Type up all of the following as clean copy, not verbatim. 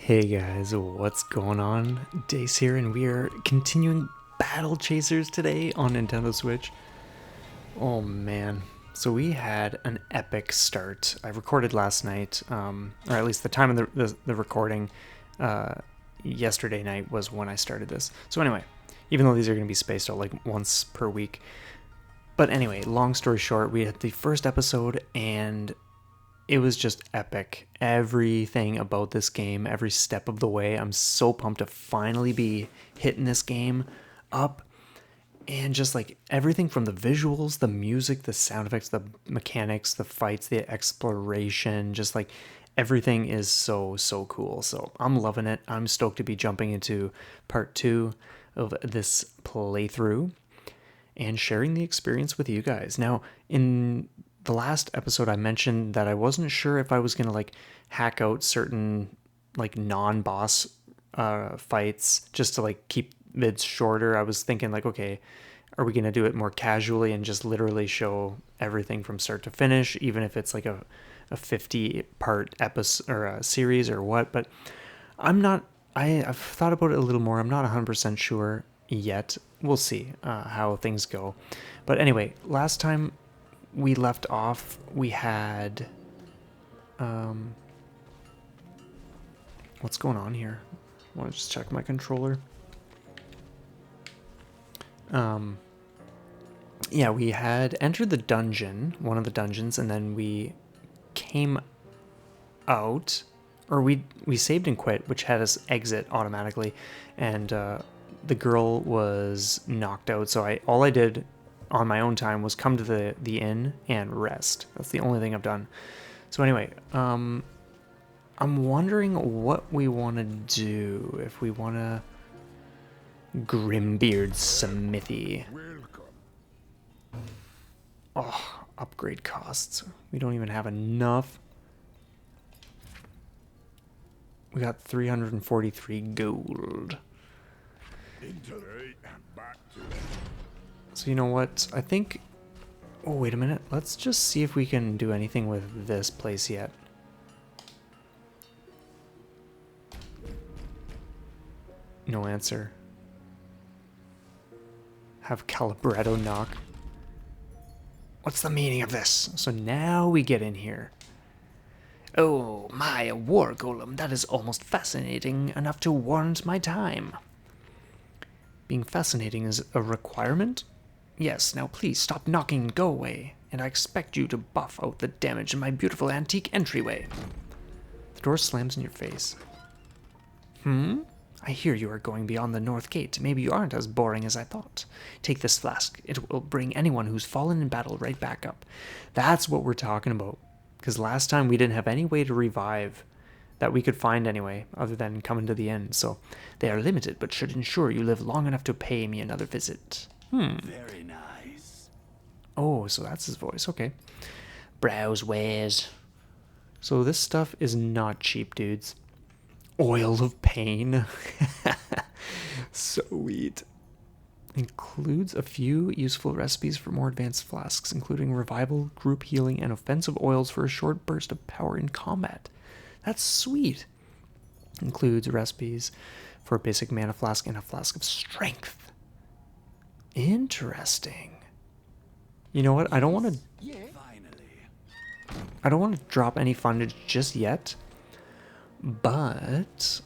Hey guys, what's going on? Dace here, and we are continuing Battle Chasers today on Nintendo Switch. Oh man, so we had an epic start. I recorded last night, or at least the time of the recording yesterday night was when I started this. So anyway, even though these are going to be spaced out like once per week. But anyway, long story short, we had the first episode and it was just epic. Everything about this game, every step of the way. I'm so pumped to finally be hitting this game up. And just like everything from the visuals, the music, the sound effects, the mechanics, the fights, the exploration, just like everything is so cool. So I'm loving it. I'm stoked to be jumping into part 2 of this playthrough and sharing the experience with you guys. Now, in the last episode I mentioned that I wasn't sure if I was going to like hack out certain like non-boss fights just to like keep vids shorter. I was thinking like, okay, are we going to do it more casually and just literally show everything from start to finish, even if it's like a 50 part episode or a series or what? But I've thought about it a little more. I'm not 100% sure yet. We'll see how things go. But anyway, last time we left off, we had what's going on here? I want to just check my controller. Yeah, we had entered the dungeon, one of the dungeons, and then we came out, or we saved and quit, which had us exit automatically, and the girl was knocked out. So all I did on my own time was come to the inn and rest. That's the only thing I've done. So anyway, I'm wondering what we want to do. If we want to Grimbeard Smithy. Oh, upgrade costs. We don't even have enough. We got 343 gold. So you know what? I think... Oh, wait a minute. Let's just see if we can do anything with this place yet. No answer. Have Calibretto knock. What's the meaning of this? So now we get in here. Oh, my, a war golem. That is almost fascinating enough to warrant my time. Being fascinating is a requirement? Yes, now please stop knocking and go away, and I expect you to buff out the damage in my beautiful antique entryway. The door slams in your face. I hear you are going beyond the north gate. Maybe you aren't as boring as I thought. Take this flask. It will bring anyone who's fallen in battle right back up. That's what we're talking about. Because last time we didn't have any way to revive that we could find anyway, other than coming to the inn. So they are limited, but should ensure you live long enough to pay me another visit. Very nice. Oh, so that's his voice. Okay. Browse wares. So this stuff is not cheap, dudes. Oil of Pain. Sweet. Includes a few useful recipes for more advanced flasks, including revival, group healing, and offensive oils for a short burst of power in combat. That's sweet. Includes recipes for a basic mana flask and a flask of strength. Interesting. You know what? I don't want to drop any fundage just yet, but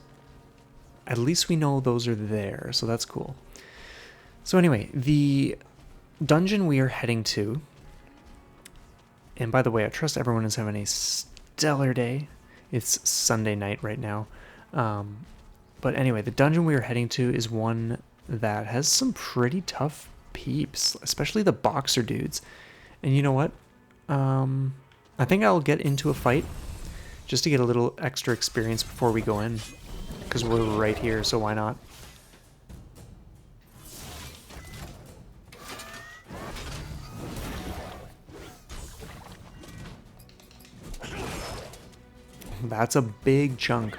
at least we know those are there, so that's cool. So anyway, the dungeon we are heading to, and by the way, I trust everyone is having a stellar day. It's Sunday night right now. But anyway, the dungeon we are heading to is one that has some pretty tough peeps, especially the boxer dudes. And you know what? I think I'll get into a fight just to get a little extra experience before we go in, because we're right here, so why not? That's a big chunk.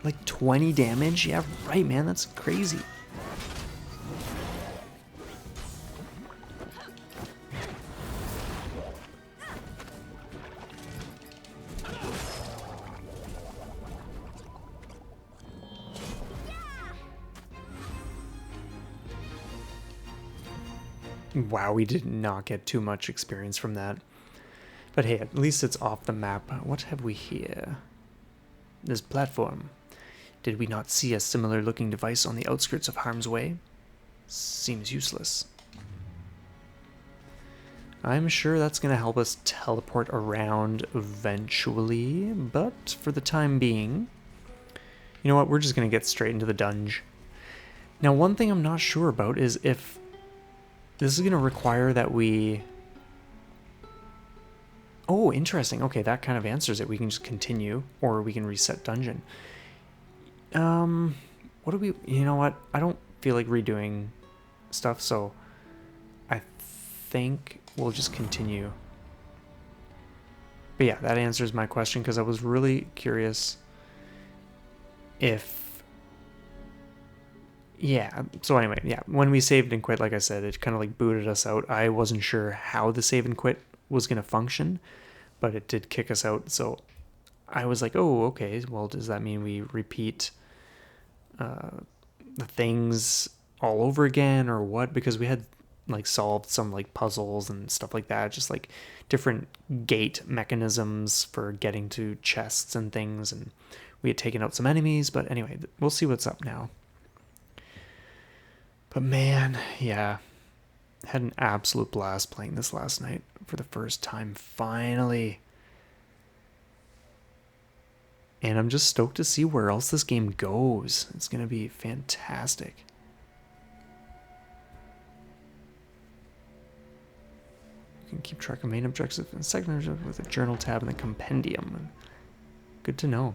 Like 20 damage? Yeah, right, man. That's crazy. Wow, we did not get too much experience from that. But hey, at least it's off the map. What have we here? This platform. Did we not see a similar looking device on the outskirts of harm's way? Seems useless. I'm sure that's going to help us teleport around eventually, but for the time being, you know what, we're just going to get straight into the dungeon. Now, one thing I'm not sure about is if this is going to require that we... Oh, interesting. Okay, that kind of answers it. We can just continue, or we can reset dungeon. What do we... You know what? I don't feel like redoing stuff, so I think we'll just continue. But yeah, that answers my question, because I was really curious if... Yeah, so anyway, yeah, when we saved and quit, like I said, it kind of like booted us out. I wasn't sure how the save and quit was going to function, but it did kick us out, so I was like, oh, okay, well, does that mean we repeat the things all over again, or what? Because we had like solved some like puzzles and stuff like that, just like different gate mechanisms for getting to chests and things, and we had taken out some enemies, but anyway, we'll see what's up now. But man, yeah, had an absolute blast playing this last night for the first time, finally. And I'm just stoked to see where else this game goes. It's going to be fantastic. You can keep track of main objectives and second objective with a journal tab and a compendium. Good to know.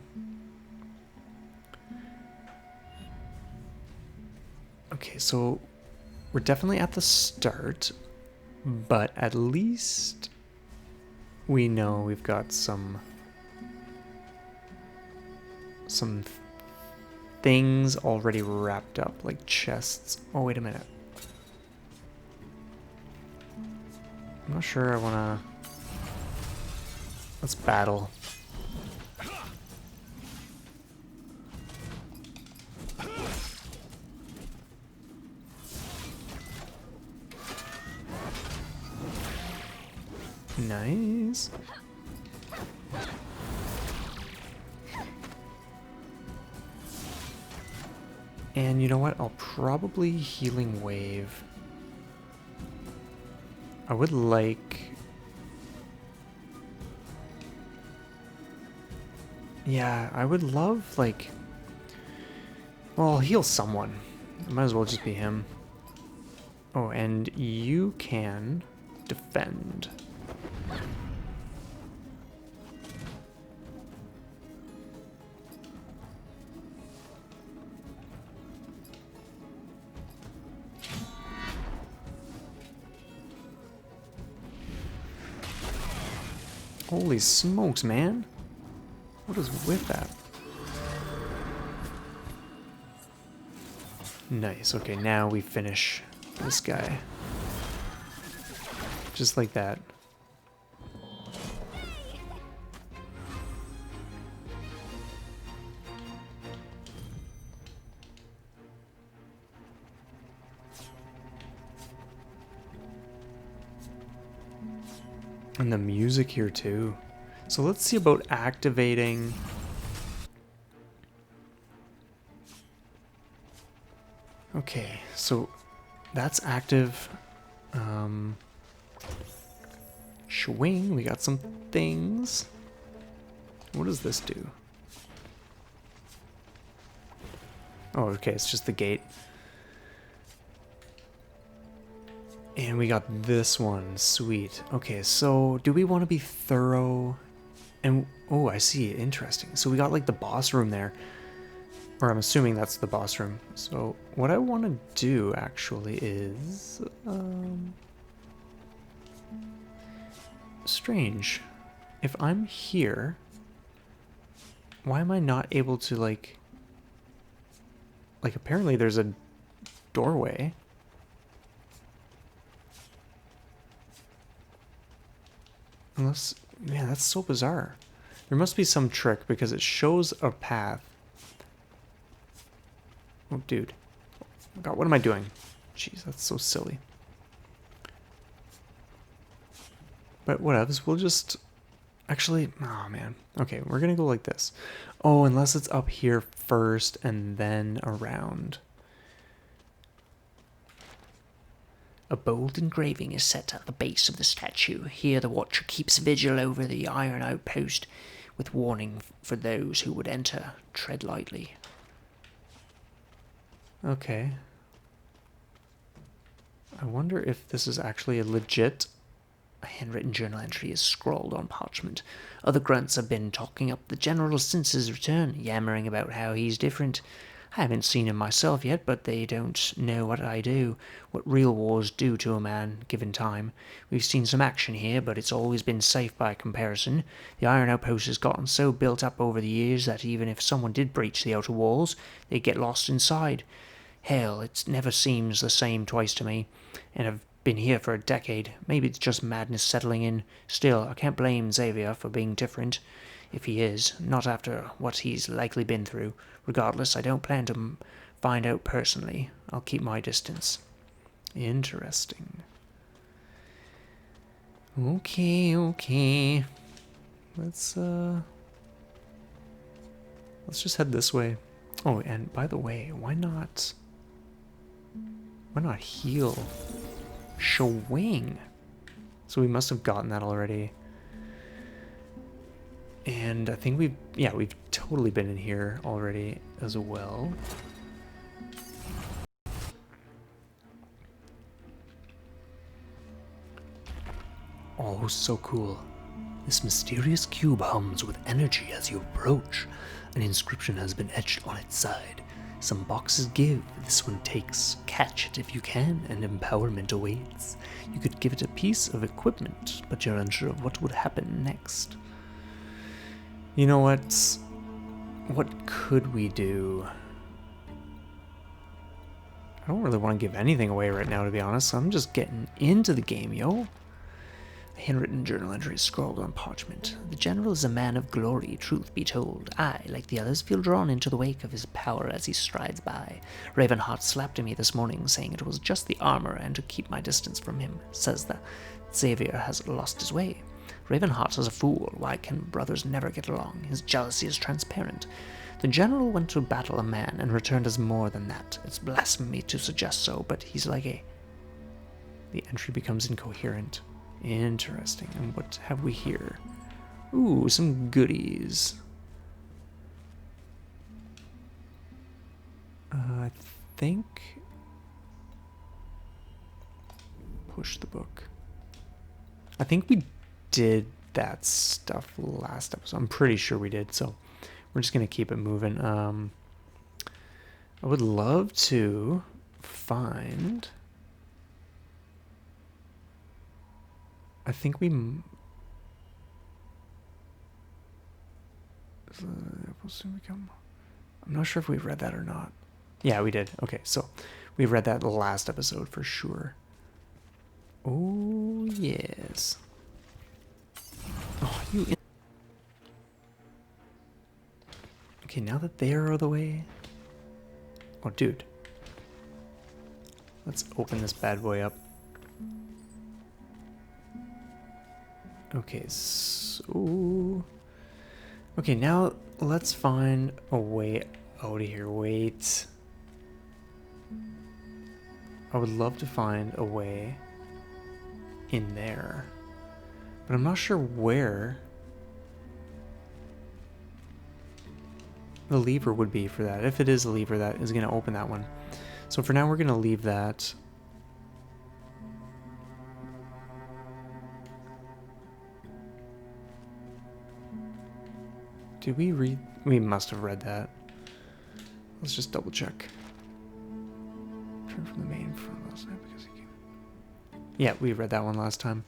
Okay, so we're definitely at the start, but at least we know we've got some things already wrapped up, like chests. Oh, wait a minute. I'm not sure I want to... Let's battle. Nice. And you know what? I'll probably Healing Wave. I would like... Yeah, I would love, like... Well, I'll heal someone. It might as well just be him. Oh, and you can defend. Holy smokes, man. What is with that? Nice. Okay, now we finish this guy. Just like that. And the music here too. So let's see about activating... Okay, so that's active. Swing, we got some things. What does this do? Oh, okay, it's just the gate. And we got this one, sweet. Okay, so do we want to be thorough? And, oh, I see, interesting. So we got like the boss room there. Or I'm assuming that's the boss room. So what I want to do actually is... strange. If I'm here, why am I not able to like apparently there's a doorway. Unless, man, that's so bizarre. There must be some trick because it shows a path. Oh, dude. Oh, God, what am I doing? Jeez, that's so silly. But whatevs, we'll just... Actually, oh man. Okay, we're gonna go like this. Oh, unless it's up here first and then around. A bold engraving is set at the base of the statue. Here the watcher keeps vigil over the iron outpost, with warning for those who would enter. Tread lightly. Okay. I wonder if this is actually a legit... A handwritten journal entry is scrawled on parchment. Other grunts have been talking up the general since his return, yammering about how he's different. I haven't seen him myself yet, but they don't know what I do, what real wars do to a man, given time. We've seen some action here, but it's always been safe by comparison. The iron outpost has gotten so built up over the years that even if someone did breach the outer walls, they'd get lost inside. Hell, it never seems the same twice to me, and I've been here for a decade. Maybe it's just madness settling in. Still, I can't blame Xavier for being different. If he is, not after what he's likely been through. Regardless, I don't plan to find out personally. I'll keep my distance. Interesting. Okay. Let's just head this way. Oh, and by the way, why not heal? Showing. So we must have gotten that already. And I think we've totally been in here already as well. Oh, so cool. This mysterious cube hums with energy as you approach. An inscription has been etched on its side. Some boxes give, this one takes. Catch it if you can, and empowerment awaits. You could give it a piece of equipment, but you're unsure of what would happen next. You know what? What could we do? I don't really want to give anything away right now, to be honest. I'm just getting into the game, yo. A handwritten journal entry is scrawled on parchment. The general is a man of glory, truth be told. I, like the others, feel drawn into the wake of his power as he strides by. Ravenheart slapped at me this morning, saying it was just the armor and to keep my distance from him. Says that Xavier has lost his way. Ravenheart is a fool. Why can brothers never get along? His jealousy is transparent. The general went to battle a man and returned as more than that. It's blasphemy to suggest so, but he's like a... The entry becomes incoherent. Interesting. And what have we here? Ooh, some goodies. I think... Push the book. I think we did that stuff last episode. I'm pretty sure we did, so we're just going to keep it moving. I would love to find... I think we... I'm not sure if we read that or not. Yeah, we did. Okay, so we read that last episode for sure. Oh, yes. Oh, you... Okay, now that they're out of the way... Oh, dude. Let's open this bad boy up. Okay, so... Okay, now let's find a way out of here. Wait. I would love to find a way in there. But I'm not sure where the lever would be for that. If it is a lever that is going to open that one. So for now, we're going to leave that. Did we read? We must have read that. Let's just double check. Turn from the main front last night because he came. Yeah, we read that one last time.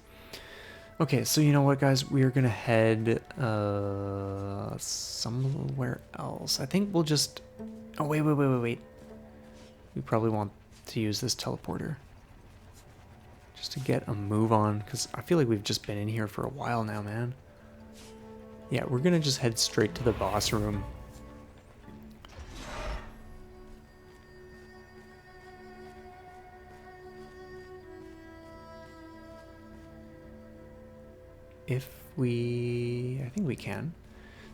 Okay, so you know what, guys? We are gonna head somewhere else. I think we'll just... Oh, wait. We probably want to use this teleporter. Just to get a move on, because I feel like we've just been in here for a while now, man. Yeah, we're gonna just head straight to the boss room. if we... I think we can.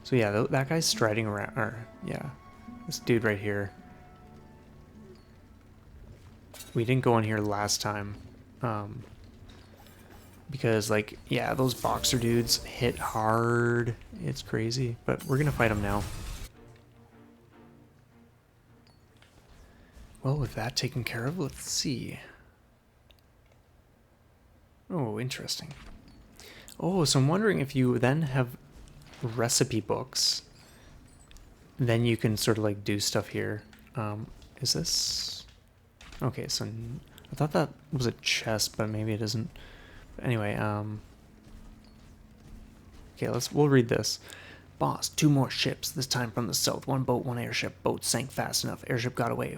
So yeah, that guy's striding around, or yeah, this dude right here. We didn't go in here last time. Because, like, yeah, those boxer dudes hit hard. It's crazy, but we're gonna fight them now. Well, with that taken care of, let's see. Oh, interesting. Oh, so I'm wondering if you then have recipe books, then you can sort of like do stuff here. Is this... Okay, so I thought that was a chest, but maybe it isn't. Anyway, okay, we'll read this. Boss, 2 more ships, this time from the south. 1 boat, 1 airship. Boat sank fast enough. Airship got away.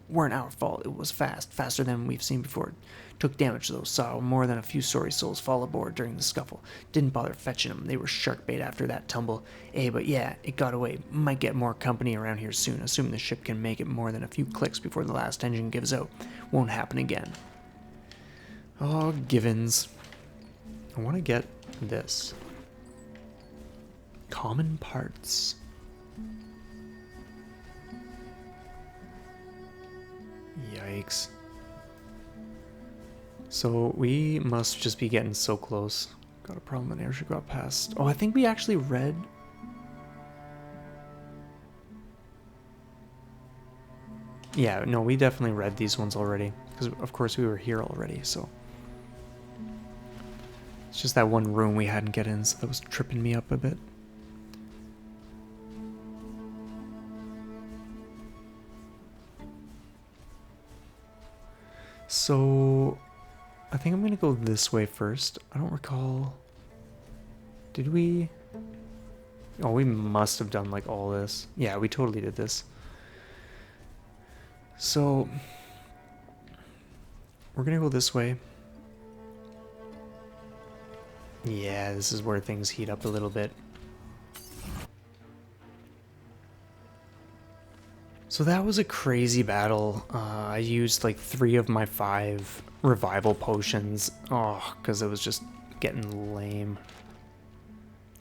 Weren't our fault. It was fast. Faster than we've seen before. Took damage, though. Saw more than a few sorry souls fall aboard during the scuffle. Didn't bother fetching them. They were shark bait after that tumble. But yeah, it got away. Might get more company around here soon, assuming the ship can make it more than a few clicks before the last engine gives out. Won't happen again. Oh, givens. I want to get this. Common parts. Yikes. So we must just be getting so close. Got a problem, an airship got past. Oh, I think we actually read... Yeah, no, we definitely read these ones already. Because, of course, we were here already, so... It's just that one room we hadn't get in, so that was tripping me up a bit. So, I think I'm going to go this way first. I don't recall... Did we... Oh, we must have done, like, all this. Yeah, we totally did this. So, we're going to go this way. Yeah, this is where things heat up a little bit. So that was a crazy battle. I used like 3 of my 5 revival potions. Oh, because it was just getting lame.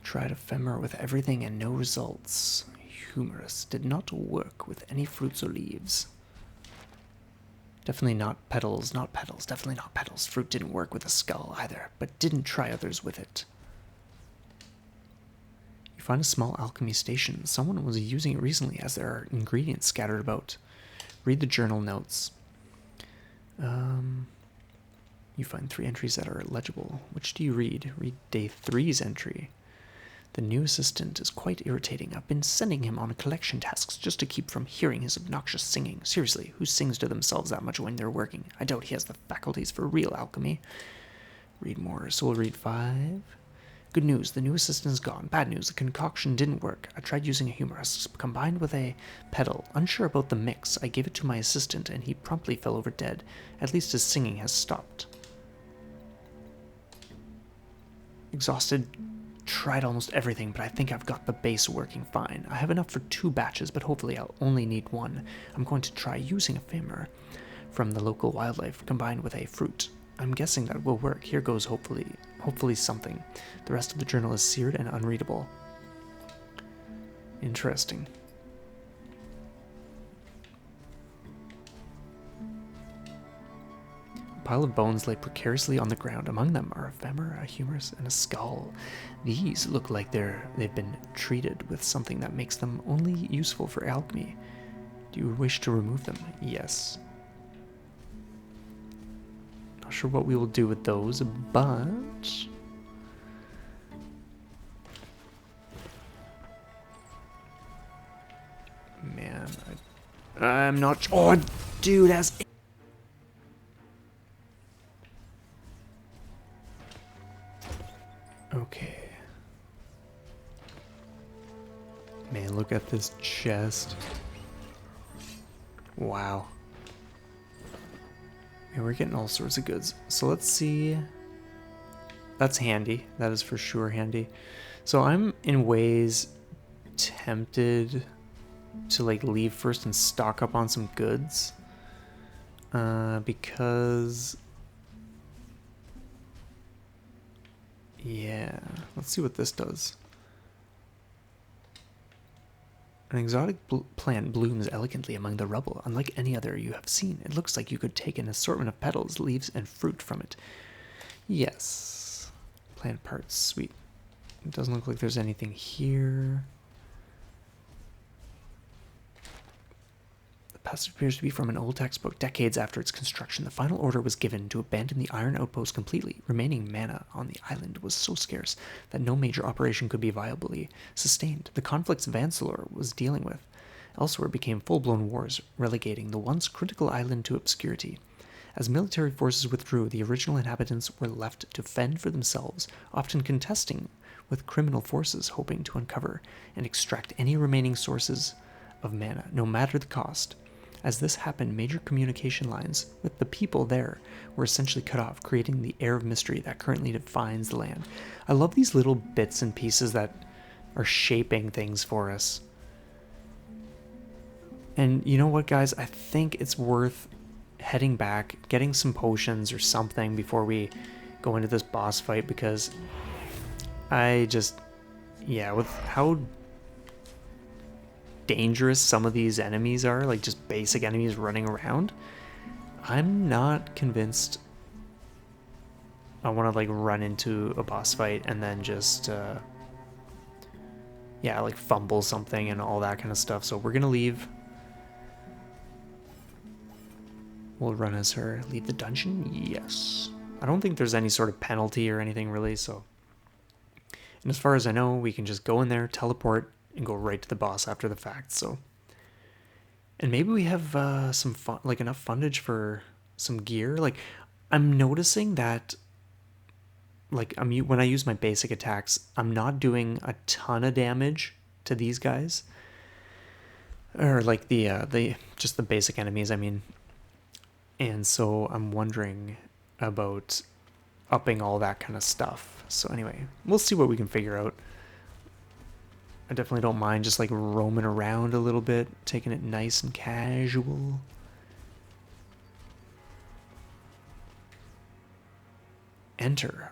Tried ephemera with everything and no results. Humorous. Did not work with any fruits or leaves. Definitely not petals, not petals. Definitely not petals. Fruit didn't work with a skull either, but didn't try others with it. You find a small alchemy station. Someone was using it recently as there are ingredients scattered about. Read the journal notes. You find 3 entries that are legible. Which do you read? Read day 3's entry. The new assistant is quite irritating. I've been sending him on collection tasks just to keep from hearing his obnoxious singing. Seriously, who sings to themselves that much when they're working? I doubt he has the faculties for real alchemy. Read more. So we'll read 5. Good news, the new assistant is gone. Bad news, the concoction didn't work. I tried using a humorous combined with a pedal. Unsure about the mix, I gave it to my assistant and he promptly fell over dead. At least his singing has stopped. Exhausted. Tried almost everything, but I think I've got the base working fine. I have enough for 2 batches, but hopefully I'll only need 1. I'm going to try using ephemera from the local wildlife combined with a fruit. I'm guessing that will work. Here goes hopefully something. The rest of the journal is seared and unreadable. Interesting. A pile of bones lay precariously on the ground. Among them are ephemera, a humerus, and a skull. These look like they've been treated with something that makes them only useful for alchemy. Do you wish to remove them? Yes. Not sure what we will do with those, but... Man, I'm not sure. Oh, dude, that's... Okay. Man, look at this chest. Wow. Yeah, we're getting all sorts of goods. So let's see. That's handy. That is for sure handy. So I'm in ways tempted to like leave first and stock up on some goods. Because... Yeah, let's see what this does. An exotic plant blooms elegantly among the rubble, unlike any other you have seen. It looks like you could take an assortment of petals, leaves, and fruit from it. Yes. Plant parts, sweet. It doesn't look like there's anything here. The passage appears to be from an old textbook. Decades after its construction, the final order was given to abandon the iron outpost completely. Remaining mana on the island was so scarce that no major operation could be viably sustained. The conflicts Vancelor was dealing with elsewhere became full-blown wars, relegating the once critical island to obscurity. As military forces withdrew, the original inhabitants were left to fend for themselves, often contesting with criminal forces hoping to uncover and extract any remaining sources of mana, no matter the cost. As this happened, major communication lines with the people there were essentially cut off, creating the air of mystery that currently defines the land. I love these little bits and pieces that are shaping things for us. And you know what, guys? I think it's worth heading back, getting some potions or something before we go into this boss fight, because yeah, with how dangerous some of these enemies are, like just basic enemies running around, I'm not convinced I want to like run into a boss fight and then just yeah, like fumble something and all that kind of stuff. So we're gonna leave. We'll run as her. Leave the dungeon? Yes. I don't think there's any sort of penalty or anything really, so. And as far as I know, we can just go in there, teleport, and go right to the boss after the fact, so. And maybe we have some fun, like enough fundage for some gear. Like, I'm noticing that, like, when I use my basic attacks, I'm not doing a ton of damage to these guys. Or like the just the basic enemies, I mean. And so I'm wondering about upping all that kind of stuff. So anyway, we'll see what we can figure out. I definitely don't mind just like roaming around a little bit, taking it nice and casual. Enter.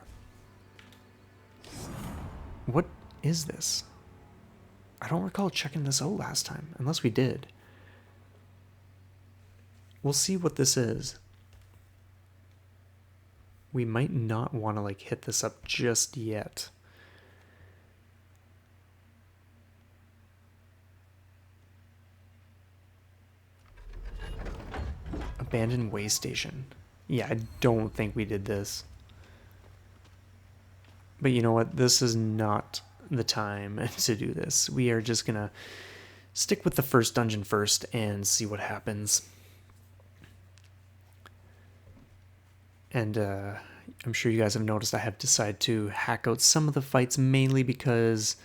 What is this? I don't recall checking this out last time, unless we did. We'll see what this is. We might not want to like hit this up just yet. Abandoned way station. Yeah, I don't think we did this. But you know what? This is not the time to do this. We are just gonna stick with the first dungeon first and see what happens. And I'm sure you guys have noticed I have decided to hack out some of the fights, mainly because,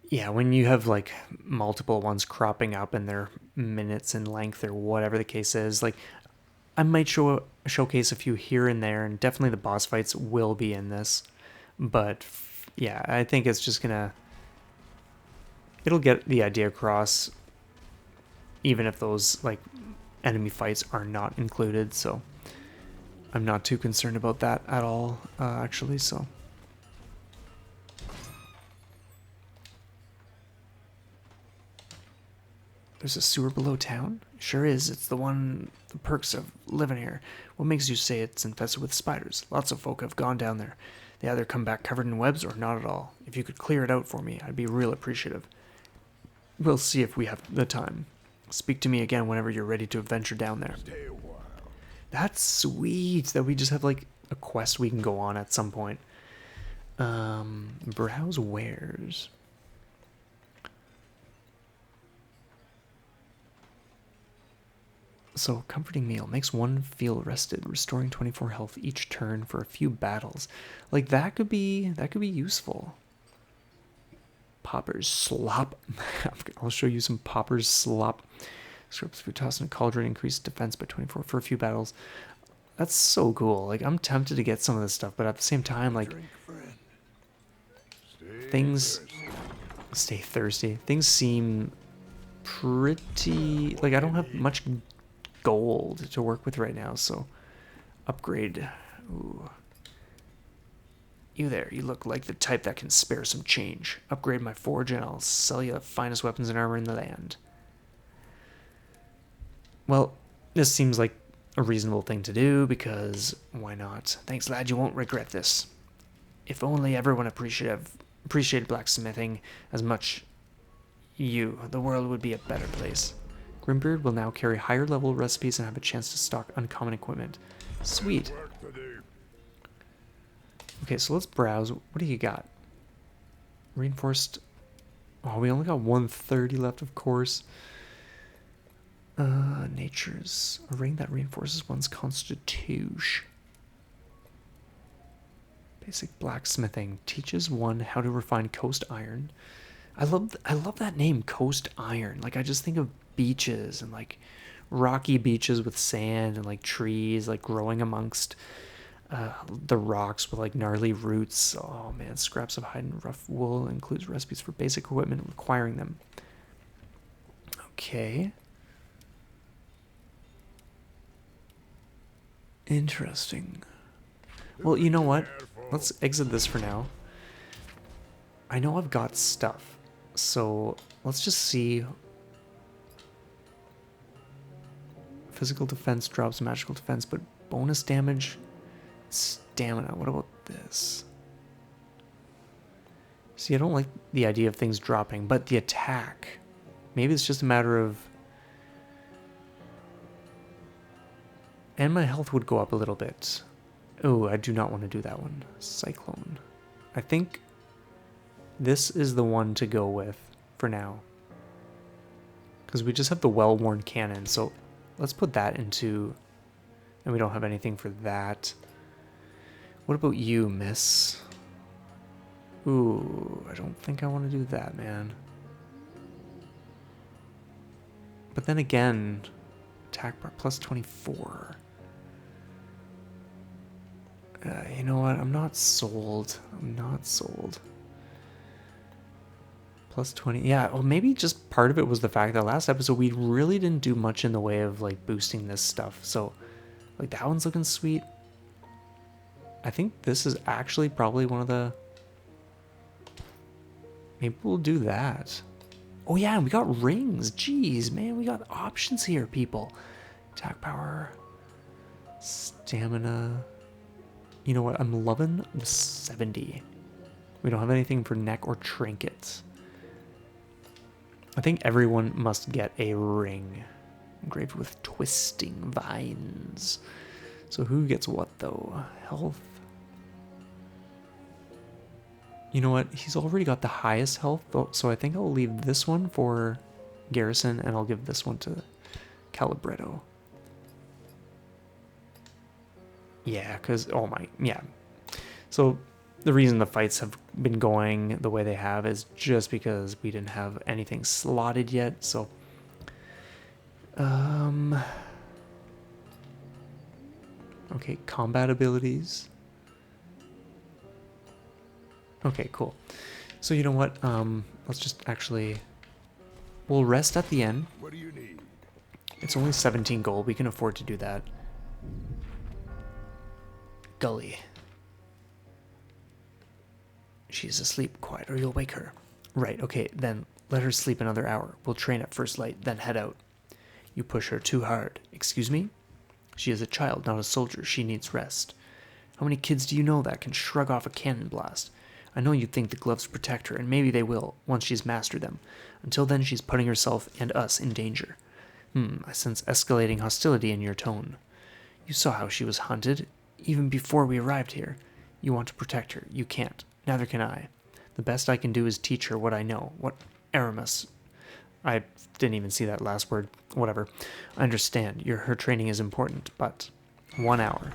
yeah, when you have like multiple ones cropping up and their minutes in length or whatever the case is, like I might showcase a few here and there, and definitely the boss fights will be in this. But yeah, I think it's just it'll get the idea across, even if those like enemy fights are not included. So I'm not too concerned about that at all, actually. So. There's a sewer below town? Sure is. It's the perks of living here. What makes you say it's infested with spiders? Lots of folk have gone down there. They either come back covered in webs or not at all. If you could clear it out for me, I'd be real appreciative. We'll see if we have the time. Speak to me again whenever you're ready to venture down there. Stay a while. That's sweet that we just have like a quest we can go on at some point. Browse wares. So, comforting meal makes one feel rested, restoring 24 health each turn for a few battles. Like that could be useful. Popper's slop. I'll show you some Popper's slop. Scraps food tossed in a cauldron, increased defense by 24 for a few battles. That's so cool. Like I'm tempted to get some of this stuff, but at the same time, like things stay thirsty. Things seem pretty like I don't have much gold to work with right now, so upgrade. Ooh. You there, you look like the type that can spare some change. Upgrade my forge and I'll sell you the finest weapons and armor in the land. Well, this seems like a reasonable thing to do because why not? Thanks, lad, you won't regret this. If only everyone appreciated blacksmithing as much the world would be a better place. Grimbeard will now carry higher level recipes and have a chance to stock uncommon equipment. Sweet. Okay, so let's browse. What do you got? Reinforced. Oh, we only got 130 left, of course. Nature's a ring that reinforces one's constitution. Basic blacksmithing teaches one how to refine coast iron. I love that name, coast iron. Like I just think of beaches and like rocky beaches with sand and like trees like growing amongst the rocks with like gnarly roots. Oh man, scraps of hide and rough wool includes recipes for basic equipment requiring them. Okay. Interesting. Well, you know what? Let's exit this for now. I know I've got stuff, so let's just see. Physical defense drops magical defense, but bonus damage, stamina. What about this? See, I don't like the idea of things dropping, but the attack. Maybe it's just a matter of... And my health would go up a little bit. Oh, I do not want to do that one. Cyclone. I think this is the one to go with for now. Because we just have the well-worn cannon, so let's put that into... And we don't have anything for that. What about you, miss? Ooh, I don't think I want to do that, man. But then again, attack bar plus 24. You know what? I'm not sold. I'm not sold. Plus 20. Yeah, well, maybe just part of it was the fact that last episode we really didn't do much in the way of like boosting this stuff. So, like that one's looking sweet. I think this is actually probably one of the... Maybe we'll do that. Oh yeah, and we got rings. Jeez, man, we got options here, people. Attack power, stamina. You know what? I'm loving the 70. We don't have anything for neck or trinkets. I think everyone must get a ring engraved with twisting vines. So who gets what though? Health. You know what? He's already got the highest health, so I think I'll leave this one for Garrison, and I'll give this one to Calibretto. Yeah, because, oh my, yeah. So the reason the fights have been going the way they have is just because we didn't have anything slotted yet, so... Okay, combat abilities. Okay, cool. So you know what? Let's just actually... We'll rest at the end. What do you need? It's only 17 gold. We can afford to do that. Gully. She's asleep. Quiet or you'll wake her. Right, okay, then let her sleep another hour. We'll train at first light, then head out. You push her too hard. Excuse me? She is a child, not a soldier. She needs rest. How many kids do you know that can shrug off a cannon blast? I know you think the gloves protect her, and maybe they will, once she's mastered them. Until then, she's putting herself and us in danger. I sense escalating hostility in your tone. You saw how she was hunted, even before we arrived here. You want to protect her. You can't. Neither can I. The best I can do is teach her what I know. What Aramis... I didn't even see that last word. Whatever. I understand. Her training is important, but 1 hour.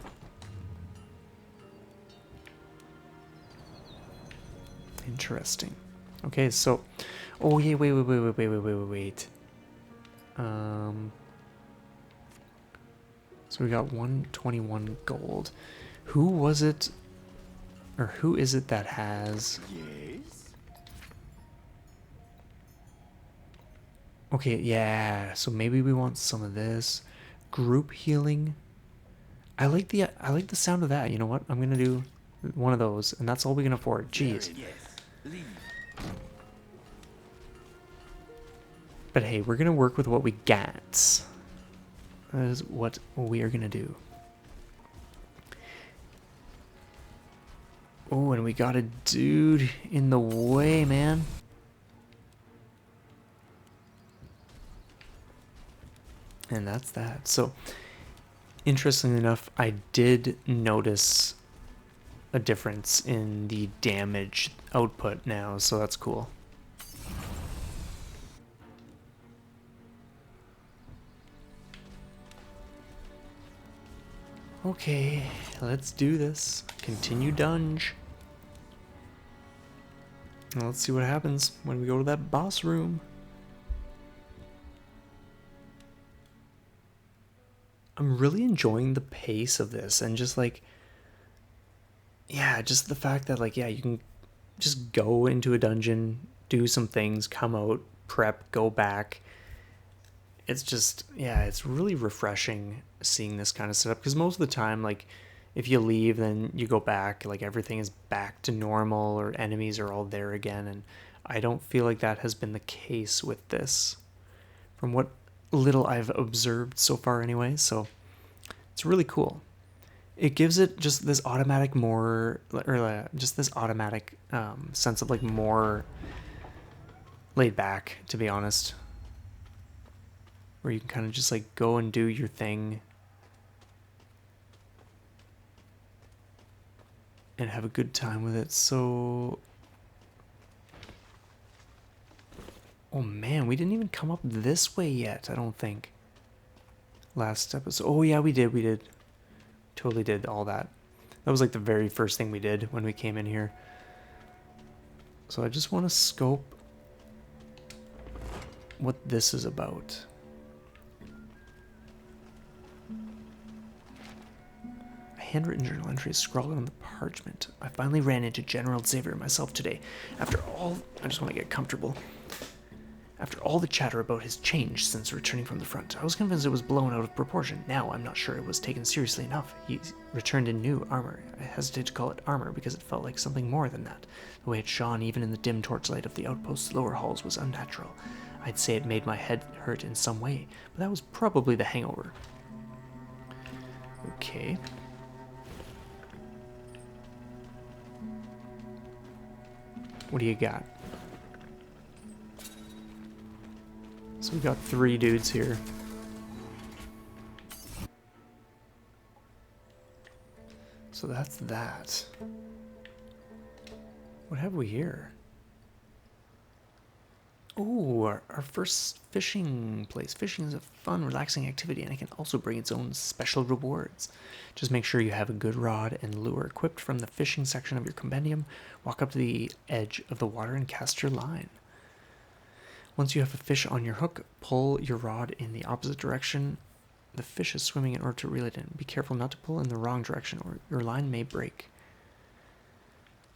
Interesting. Okay, so... Oh, yeah, wait. So we got 121 gold. Who was it... Or who is it that has... Yes? Okay, yeah. So maybe we want some of this. Group healing. I like the sound of that. You know what? I'm gonna do One of those, and that's all we can afford. Jeez. Yes. Leave. But hey, we're gonna work with what we got. That is what we are gonna do. Oh, and we got a dude in the way, man. And that's that. So, interestingly enough, I did notice a difference in the damage output now, so that's cool. Okay, let's do this. Continue dunge. Now let's see what happens when we go to that boss room. I'm really enjoying the pace of this and just like, yeah, just the fact that like, yeah, you can just go into a dungeon, do some things, come out, prep, go back. It's just, yeah, it's really refreshing seeing this kind of setup because most of the time, like, if you leave, then you go back, like, everything is back to normal or enemies are all there again. And I don't feel like that has been the case with this from what little I've observed so far, anyway. So it's really cool. It gives it just this automatic more, or just this automatic sense of like more laid back, to be honest, where you can kind of just like go and do your thing and have a good time with it. So, oh man, we didn't even come up this way yet, I don't think. Last episode. Oh yeah, we did. Totally did all that. That was like the very first thing we did when we came in here. So I just want to scope what this is about. A handwritten journal entry is scrawled on the parchment. I finally ran into General Xavier myself today. After all, I just want to get comfortable. After all the chatter about his change since returning from the front, I was convinced it was blown out of proportion. Now I'm not sure it was taken seriously enough. He returned in new armor. I hesitate to call it armor because it felt like something more than that. The way it shone even in the dim torchlight of the outpost's lower halls was unnatural. I'd say it made my head hurt in some way, but that was probably the hangover. Okay. What do you got? So we got 3 dudes here. So that's that. What have we here? Oh, our first fishing place. Fishing is a fun, relaxing activity, and it can also bring its own special rewards. Just make sure you have a good rod and lure equipped from the fishing section of your compendium. Walk up to the edge of the water and cast your line. Once you have a fish on your hook, pull your rod in the opposite direction the fish is swimming in order to reel it in. Be careful not to pull in the wrong direction or your line may break.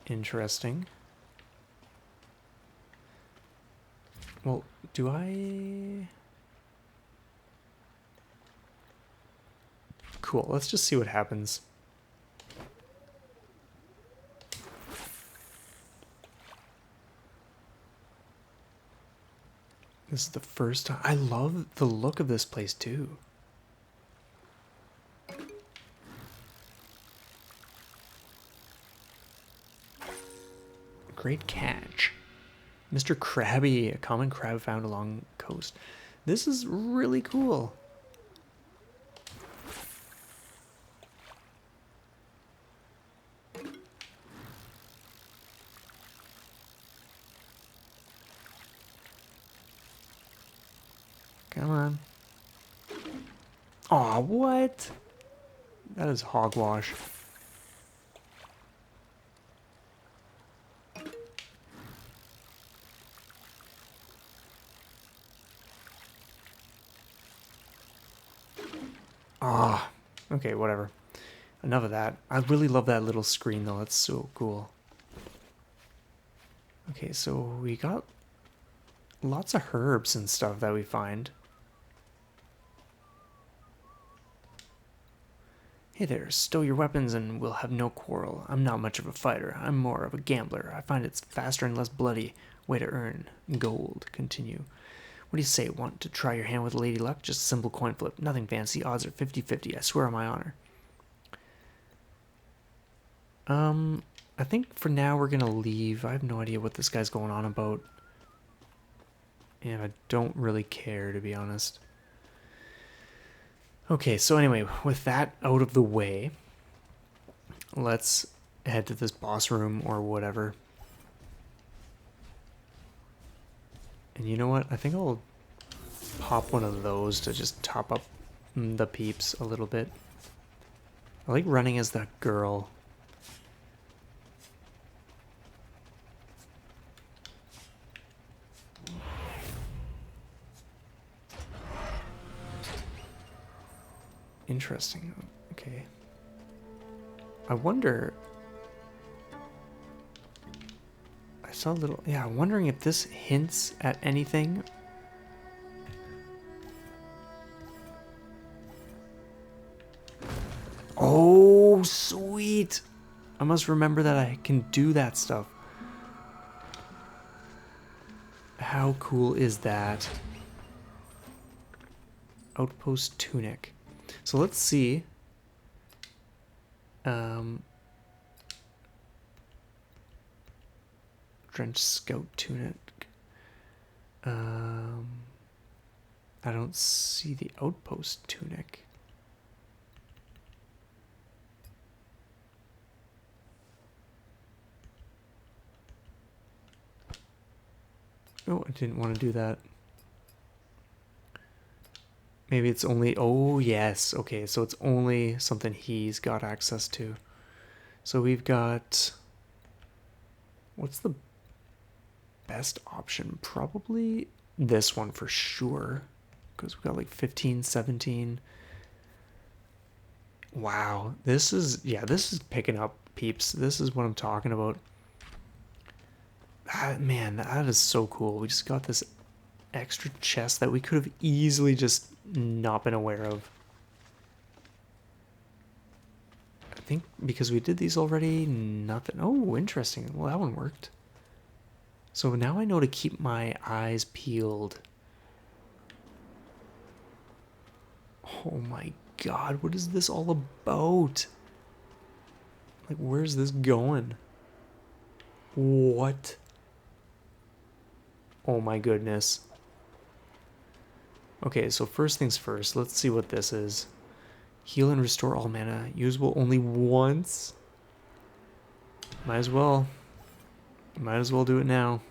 Interesting. Well, do I... Cool, let's just see what happens. This is the first time. I love the look of this place too. Great catch. Mr. Krabby, a common crab found along the coast. This is really cool. Come on. Aw, what? That is hogwash. Ah, okay, whatever. Enough of that. I really love that little screen though. That's so cool. Okay, so we got lots of herbs and stuff that we find. Hey there, stow your weapons and we'll have no quarrel. I'm not much of a fighter. I'm more of a gambler. I find it's faster and less bloody. Way to earn gold. Continue. What do you say? Want to try your hand with Lady Luck? Just a simple coin flip. Nothing fancy. Odds are 50-50. I swear on my honor. I think for now we're gonna leave. I have no idea what this guy's going on about. And I don't really care, to be honest. Okay, so anyway, with that out of the way, let's head to this boss room or whatever. And you know what? I think I'll pop one of those to just top up the peeps a little bit. I like running as that girl. Interesting. Okay. I wonder... I saw a little... Yeah, I'm wondering if this hints at anything. Oh, sweet! I must remember that I can do that stuff. How cool is that? Outpost tunic. So let's see. Drenched scout tunic. I don't see the outpost tunic. Oh, I didn't want to do that. Maybe it's only... Oh, yes. Okay, so it's only something he's got access to. So we've got... What's the best option? Probably this one for sure. Because we've got like 15, 17. Wow. This is... Yeah, this is picking up, peeps. This is what I'm talking about. Man, that is so cool. We just got this extra chest that we could have easily just not been aware of. I think because we did these already, nothing. Oh, interesting. Well, that one worked. So now I know to keep my eyes peeled. Oh my god, what is this all about? Like, where's this going? What? Oh my goodness. Okay, so first things first, let's see what this is. Heal and restore all mana. Usable only once. Might as well. Might as well do it now.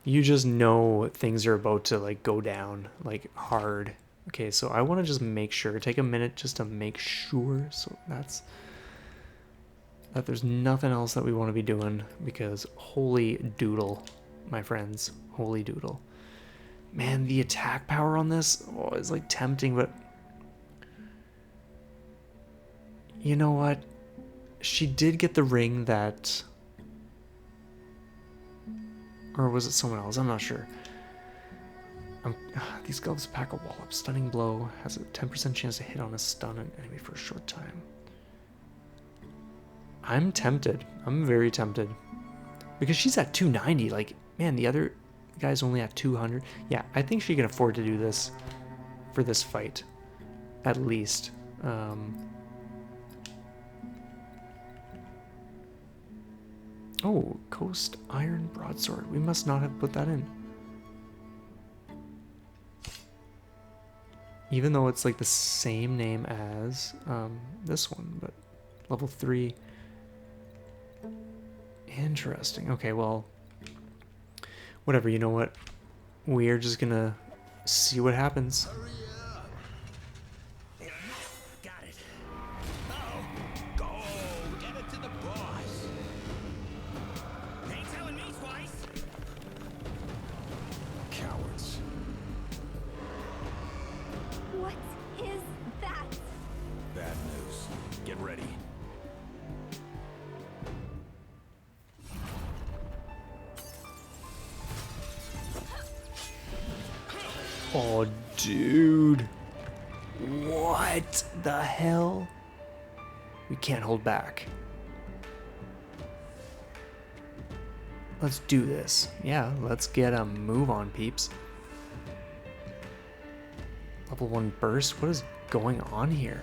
You just know things are about to like go down like hard. Okay, so I want to just make sure. Take a minute just to make sure. So that there's nothing else that we want to be doing because holy doodle, my friends. Holy doodle. Man, the attack power on this is like tempting, but you know what? She did get the ring that, or was it someone else? I'm not sure. These gloves pack a wallop. Stunning blow has a 10% chance to hit on a stun an enemy for a short time. I'm tempted. I'm very tempted because she's at 290. Like, man, the other guy's only at 200. Yeah, I think she can afford to do this for this fight, at least. Oh, Coast Iron Broadsword. We must not have put that in. Even though it's like the same name as this one, but level 3. Interesting. Okay, well, whatever, you know what? We're just gonna see what happens. Got it. Uh-oh. Go get it to the boss. Ain't telling me twice. Cowards. What is that? Bad news. Get ready. Oh, dude. What the hell? We can't hold back. Let's do this. Yeah, let's get a move on, peeps. Level 1 burst? What is going on here?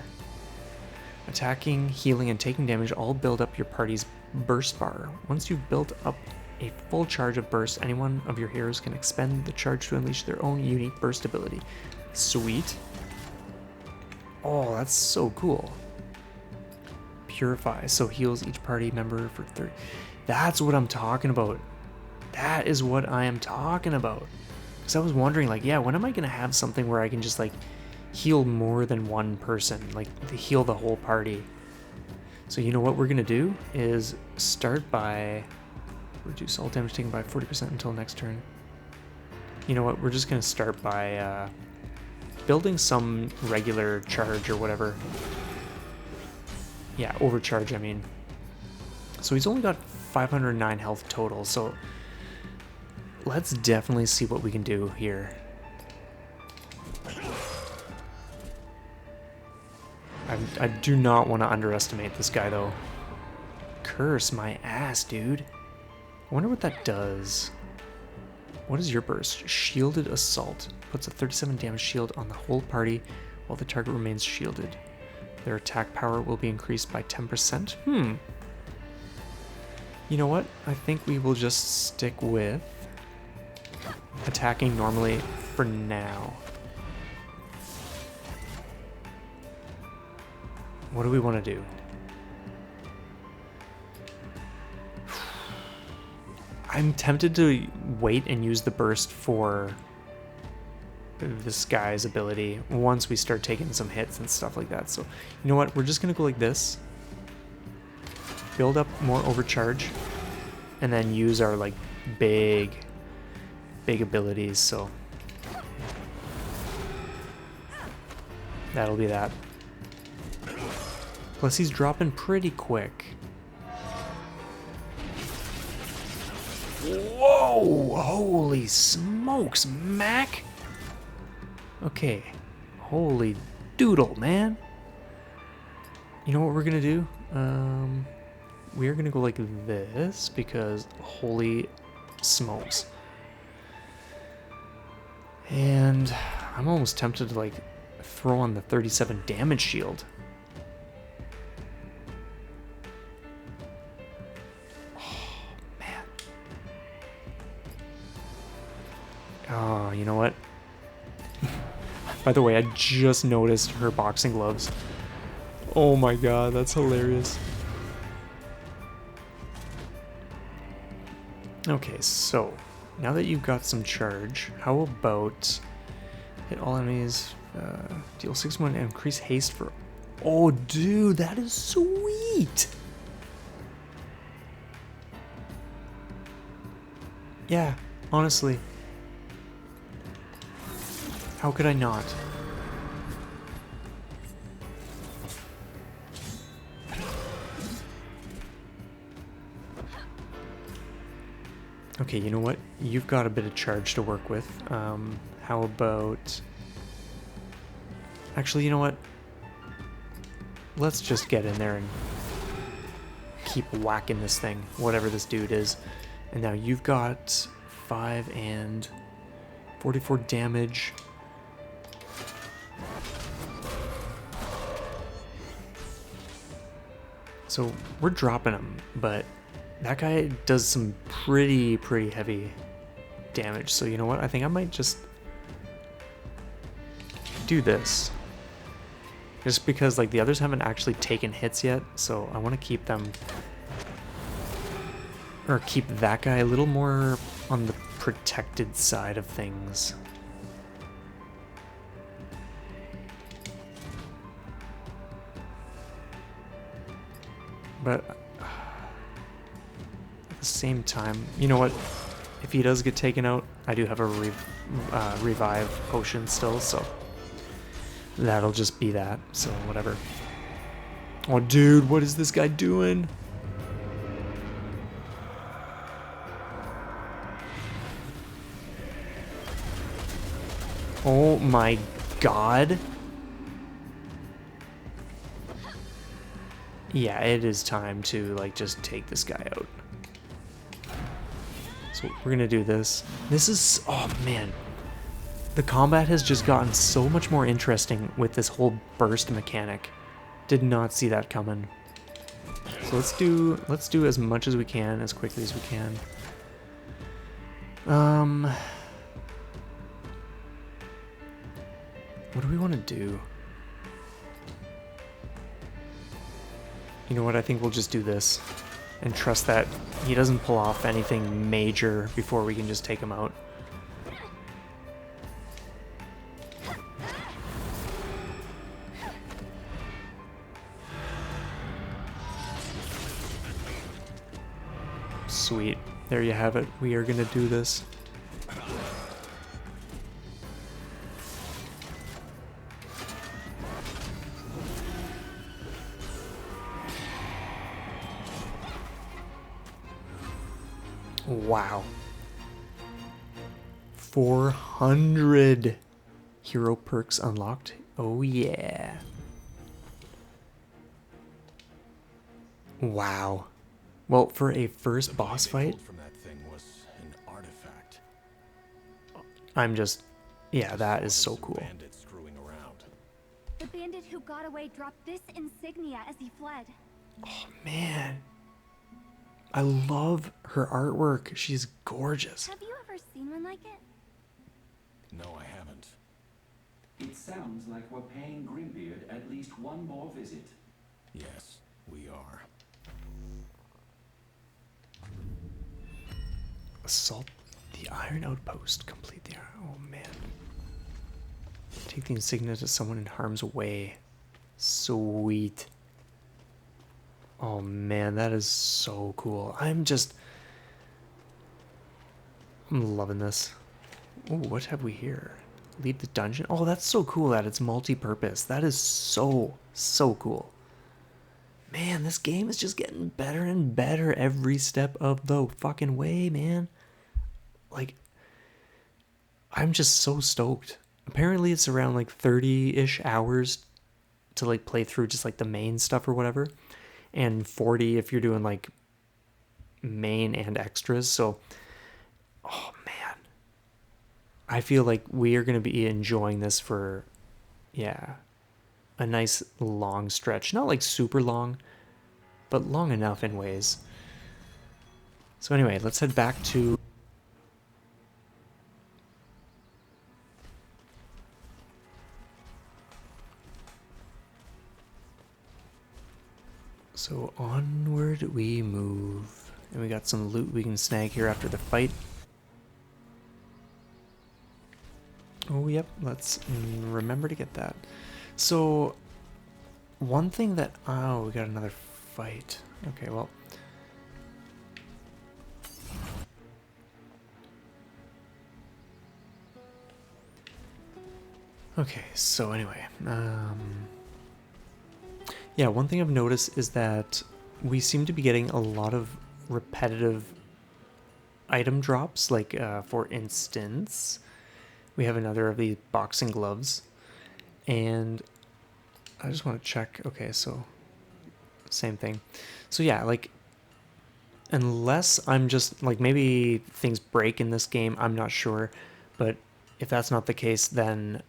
Attacking, healing, and taking damage all build up your party's burst bar. Once you've built up a full charge of burst, any one of your heroes can expend the charge to unleash their own unique burst ability. Sweet. Oh, that's so cool. Purify, so heals each party member for 30. That's what I'm talking about. That is what I am talking about. Because I was wondering, like, yeah, when am I going to have something where I can just, like, heal more than one person? Like, to heal the whole party. So you know what we're going to do is start by... reduce all damage taken by 40% until next turn. You know what, we're just going to start by building some regular charge or whatever. Yeah, overcharge, I mean. So he's only got 509 health total, so let's definitely see what we can do here. I do not want to underestimate this guy, though. Curse my ass, dude. I wonder what that does. What is your burst? Shielded Assault. Puts a 37 damage shield on the whole party while the target remains shielded. Their attack power will be increased by 10%. You know what? I think we will just stick with attacking normally for now. What do we want to do? I'm tempted to wait and use the burst for this guy's ability once we start taking some hits and stuff like that. So, you know what? We're just going to go like this. Build up more overcharge. And then use our, like, big abilities. So, that'll be that. Plus, he's dropping pretty quick. Whoa! Holy smokes, Mac! Okay. Holy doodle, man. You know what we're gonna do? We're gonna go like this because holy smokes. And I'm almost tempted to like throw on the 37 damage shield. Oh, you know what? By the way, I just noticed her boxing gloves. Oh my god, that's hilarious. Okay, so now that you've got some charge, how about hit all enemies, deal 6-1 and increase haste for... Oh, dude, that is sweet! Yeah, honestly. How could I not? Okay, you know what? You've got a bit of charge to work with. How about... Actually, you know what? Let's just get in there and keep whacking this thing, whatever this dude is. And now you've got 5 and 44 damage. So we're dropping him, but that guy does some pretty heavy damage. So you know what? I think I might just do this. Just because like the others haven't actually taken hits yet, so I want to keep them, or keep that guy a little more on the protected side of things. But at the same time, you know what? If he does get taken out, I do have a revive potion still, so that'll just be that. So whatever. Oh, dude, what is this guy doing? Oh my god. yeah, it is time to like just take this guy out. So we're gonna do this. This is, oh man, the combat has just gotten so much more interesting with this whole burst mechanic. Did not see that coming. So let's do as much as we can, as quickly as we can. What do we want to do? You know what, I think we'll just do this and trust that he doesn't pull off anything major before we can just take him out. Sweet. There you have it. We are gonna do this. Wow. 400 hero perks unlocked. Oh yeah. Wow. Well, for a first boss fight, From that thing was an artifact. I'm just, yeah, that is so Some cool. bandits screwing around. The bandit who got away dropped this insignia as he fled. Man, I love her artwork. She's gorgeous. Have you ever seen one like it? No, I haven't. It sounds like we're paying Grimbeard at least one more visit. Yes, we are. Assault the Iron Outpost. Complete the Iron. Oh man. Take the insignia to someone in harm's way. Sweet. Oh man, that is so cool. I'm loving this. Ooh, what have we here? Leave the dungeon. Oh, that's so cool that it's multi-purpose. That is so cool. Man, this game is just getting better and better every step of the fucking way, man. Like, I'm just so stoked. Apparently it's around like 30-ish hours to like play through just like the main stuff or whatever. And 40 if you're doing like main and extras. So, oh man. I feel like we are going to be enjoying this for, yeah, a nice long stretch. Not like super long, but long enough in ways. So anyway, let's head back to... So onward we move. And we got some loot we can snag here after the fight. Oh, yep, let's remember to get that. So, one thing that... Oh, we got another fight. Okay, well... Okay, so anyway, yeah, one thing I've noticed is that we seem to be getting a lot of repetitive item drops. Like, for instance, we have another of these boxing gloves, and I just want to check. Okay, so same thing. So yeah, like, unless I'm just like, maybe things break in this game, I'm not sure, but if that's not the case, then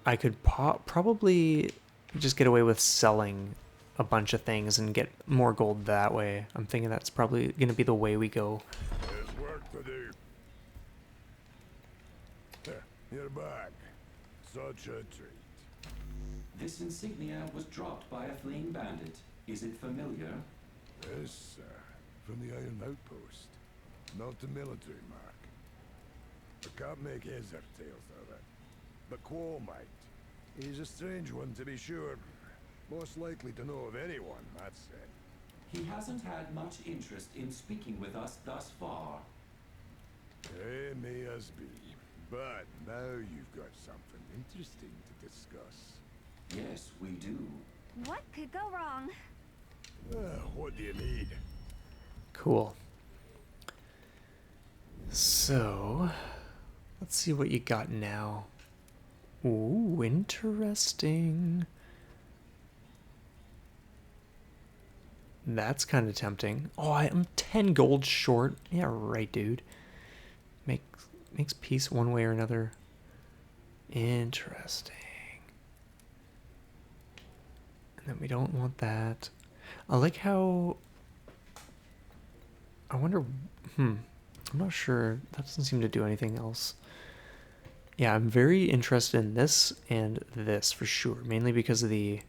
I could probably just get away with selling a bunch of things and get more gold that way. I'm thinking that's probably going to be the way we go. There's work to do. There, you're back. Such a treat. This insignia was dropped by a fleeing bandit. Is it familiar? Yes, sir. From the Iron Outpost. Not the military mark. I can't make heads or tails of it. But Quo might. He's a strange one, to be sure. Most likely to know of anyone, that's it. He hasn't had much interest in speaking with us thus far. May as be. But now you've got something interesting to discuss. Yes, we do. What could go wrong? What do you need? Cool. So, let's see what you got now. Ooh, interesting. That's kind of tempting. Oh, I am 10 gold short. Yeah, right, dude. Makes peace one way or another. Interesting. And then we don't want that. I like how... I wonder... I'm not sure. That doesn't seem to do anything else. Yeah, I'm very interested in this and this for sure. Mainly because of the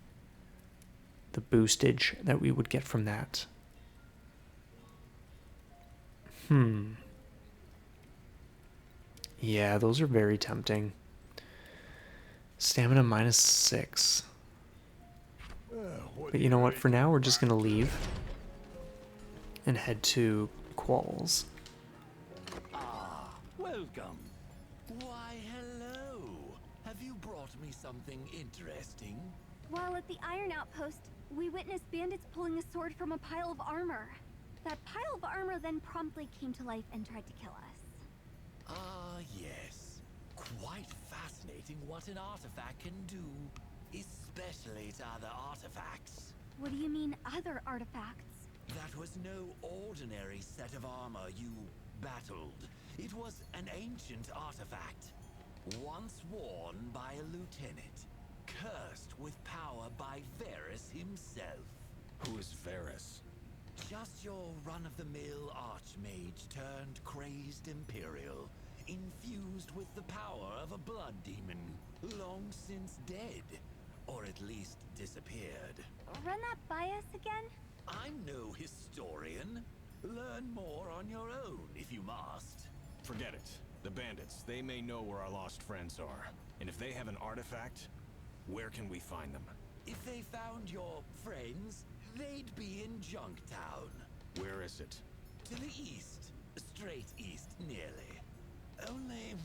boostage that we would get from that. Yeah, those are very tempting. Stamina -6. But you know what? For now, we're just going to leave and head to Qualls. Welcome. Why, hello. Have you brought me something interesting? While at the Iron Outpost, we witnessed bandits pulling a sword from a pile of armor. That pile of armor then promptly came to life and tried to kill us. Ah, yes. Quite fascinating what an artifact can do, especially to other artifacts. What do you mean, other artifacts? That was no ordinary set of armor you battled. It was an ancient artifact, once worn by a lieutenant, cursed with power by Varus himself. Who is Varus? Just your run-of-the-mill archmage turned crazed Imperial, infused with the power of a blood demon, long since dead, or at least disappeared. Run that by us again? I'm no historian. Learn more on your own, if you must. Forget it. The bandits, they may know where our lost friends are. And if they have an artifact, where can we find them? If they found your friends, they'd be in Junktown. Where is it? To the east. Straight east, nearly. Only,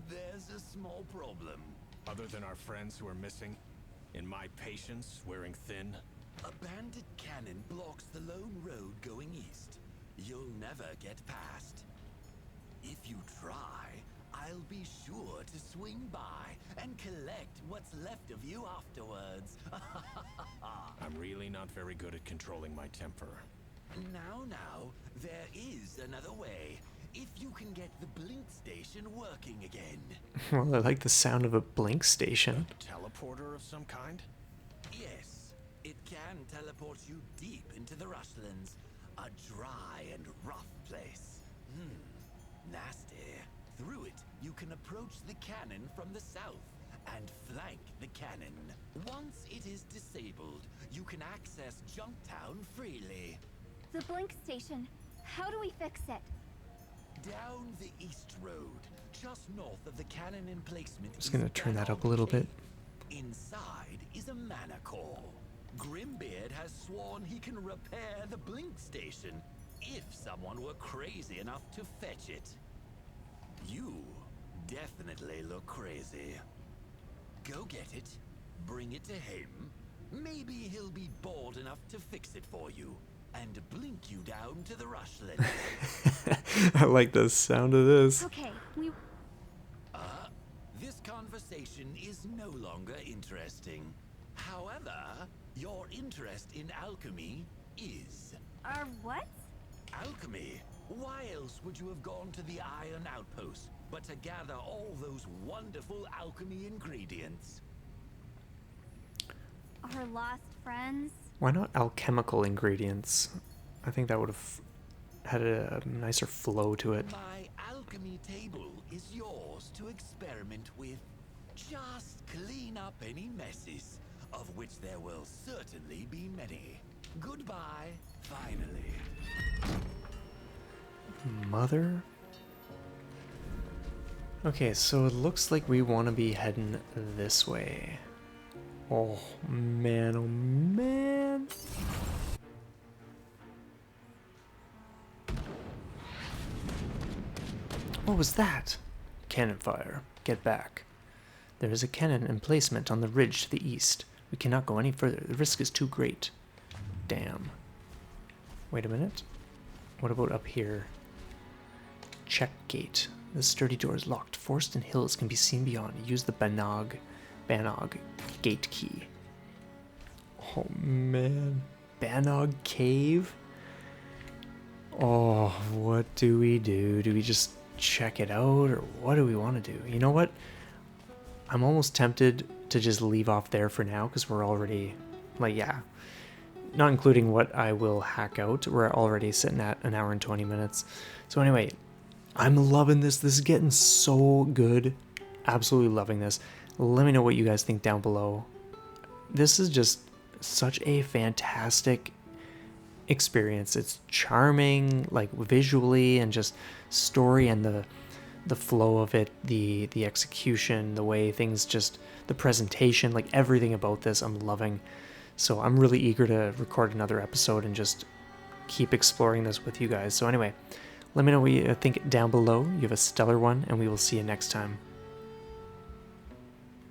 there's a small problem. Other than our friends who are missing? In my patience, wearing thin? A bandit cannon blocks the lone road going east. You'll never get past. If you try, I'll be sure to swing by and collect what's left of you afterwards. I'm really not very good at controlling my temper. Now, there is another way. If you can get the blink station working again. Well, I like the sound of a blink station. Teleporter of some kind? Yes, it can teleport you deep into the Rushlands, a dry and rough place. Nasty. Through it, you can approach the cannon from the south and flank the cannon. Once it is disabled, you can access Junktown freely. The blink station. How do we fix it? Down the east road, just north of the cannon emplacement. Just gonna turn that up a little bit. Inside is a mana core. Grimbeard has sworn he can repair the blink station if someone were crazy enough to fetch it. You definitely look crazy. Go get it, bring it to him. Maybe he'll be bold enough to fix it for you and blink you down to the Rushland. I like the sound of this. Okay, This conversation is no longer interesting. However, your interest in alchemy is. Our what? Alchemy? Why else would you have gone to the Iron Outpost but to gather all those wonderful alchemy ingredients? Our lost friends? Why not alchemical ingredients? I think that would have had a nicer flow to it. My alchemy table is yours to experiment with. Just clean up any messes, of which there will certainly be many. Goodbye, finally. Mother? Okay, so it looks like we want to be heading this way. Oh man, oh man. What was that? Cannon fire. Get back. There is a cannon emplacement on the ridge to the east. We cannot go any further. The risk is too great. Damn. Wait a minute. What about up here? Check gate. The sturdy door is locked. Forest and hills can be seen beyond. Use the Banog gate key. Oh man. Banog Cave. Oh, what do we do? Do we just check it out, or what do we want to do? You know what? I'm almost tempted to just leave off there for now, because we're already, like, yeah. Not including what I will hack out. We're already sitting at an hour and 20 minutes. So anyway, I'm loving this. This is getting so good. Absolutely loving this. Let me know what you guys think down below. This is just such a fantastic experience. It's charming, like visually, and just story, and the flow of it, the execution, the way things just, the presentation, like everything about this I'm loving. So I'm really eager to record another episode and just keep exploring this with you guys. So anyway, let me know what you think down below. You have a stellar one, and we will see you next time.